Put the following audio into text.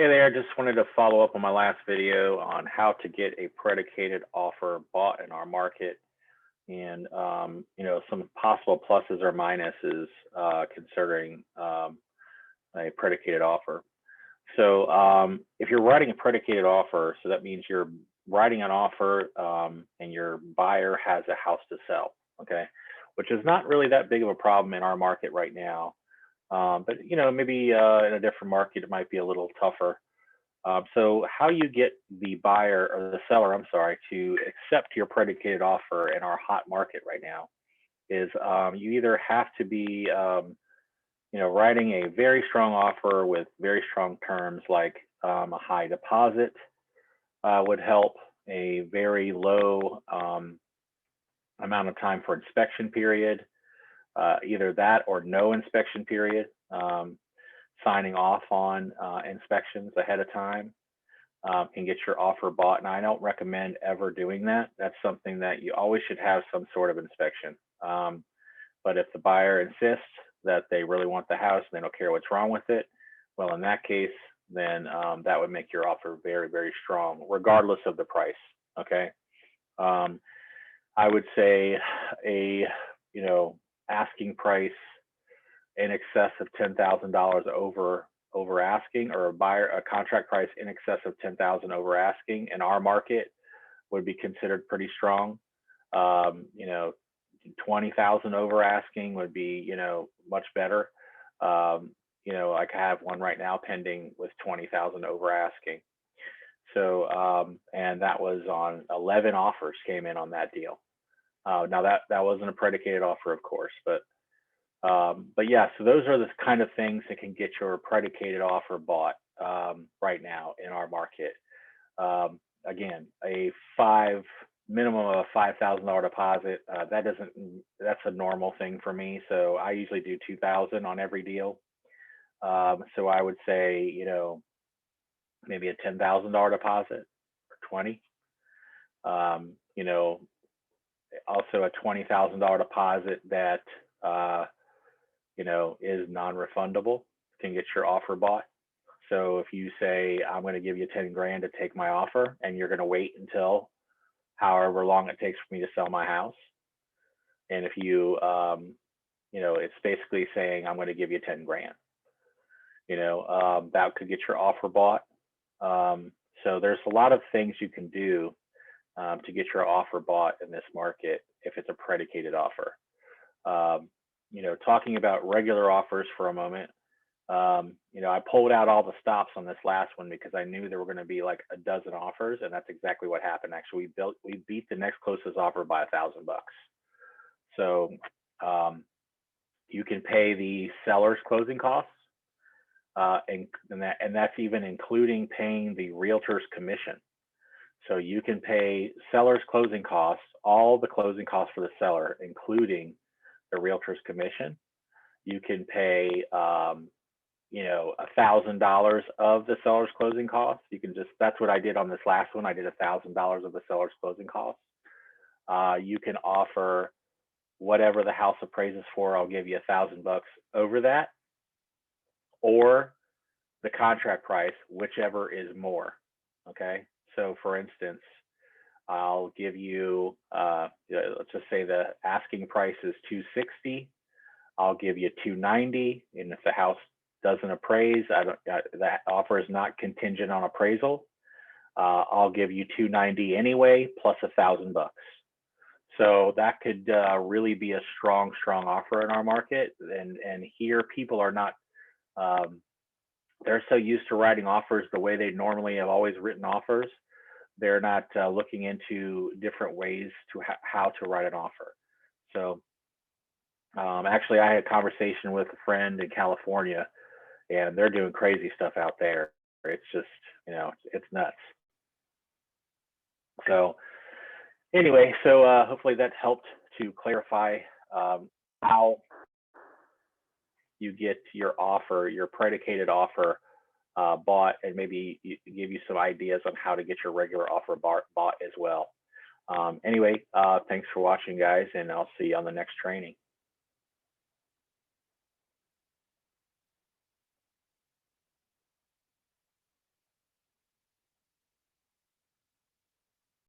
Hey there, just wanted to follow up on my last video on how to get a predicated offer bought in our market and some possible pluses or minuses considering a predicated offer. So if you're writing a predicated offer, so that means you're writing an offer and your buyer has a house to sell, okay? Which is not really that big of a problem in our market right now. But maybe in a different market, it might be a little tougher. So how you get the buyer or the seller, I'm sorry, to accept your predicated offer in our hot market right now is you either have to be, writing a very strong offer with very strong terms like a high deposit would help, a very low amount of time for inspection period, either that or no inspection period. Signing off on inspections ahead of time can get your offer bought. And I don't recommend ever doing that. That's something that you always should have some sort of inspection. But if the buyer insists that they really want the house and they don't care what's wrong with it, well, in that case, then that would make your offer very, very strong, regardless of the price. Okay. I would say a asking price in excess of $10,000 over asking, or a contract price in excess of $10,000 over asking in our market would be considered pretty strong. 20,000 over asking would be much better. I have one right now pending with 20,000 over asking. So and that was on 11 offers came in on that deal. Now that wasn't a predicated offer, of course, but yeah, so those are the kind of things that can get your predicated offer bought right now in our market. Again, minimum of a $5,000 deposit. That's a normal thing for me. So I usually do 2,000 on every deal. So I would say, maybe a $10,000 deposit or 20. Also a $20,000 deposit that is non-refundable can get your offer bought. So if you say, I'm going to give you 10 grand to take my offer, and you're going to wait until however long it takes for me to sell my house. And if you, it's basically saying, I'm going to give you 10 grand, that could get your offer bought. So there's a lot of things you can do to get your offer bought in this market if it's a predicated offer. Talking about regular offers for a moment, I pulled out all the stops on this last one because I knew there were going to be like a dozen offers, and that's exactly what happened. Actually, we beat the next closest offer by $1,000. So you can pay the seller's closing costs, and that's even including paying the realtor's commission. So you can pay seller's closing costs, all the closing costs for the seller, including the realtor's commission. You can pay, $1,000 of the seller's closing costs. That's what I did on this last one. I did $1,000 of the seller's closing costs. You can offer whatever the house appraises for. I'll give you $1,000 over that, or the contract price, whichever is more. Okay. So for instance, I'll give you, let's just say the asking price is $260. I'll give you $290, and if the house doesn't appraise, that offer is not contingent on appraisal. I'll give you $290 anyway, plus $1,000. So that could really be a strong offer in our market. And here, people are not. They're so used to writing offers the way they normally have always written offers. They're not looking into different ways to how to write an offer. So actually, I had a conversation with a friend in California, and they're doing crazy stuff out there. It's just, it's nuts. So anyway, so hopefully that helped to clarify how you get your offer, your predicated offer bought, and maybe give you some ideas on how to get your regular offer bought as well. Anyway, thanks for watching, guys, and I'll see you on the next training.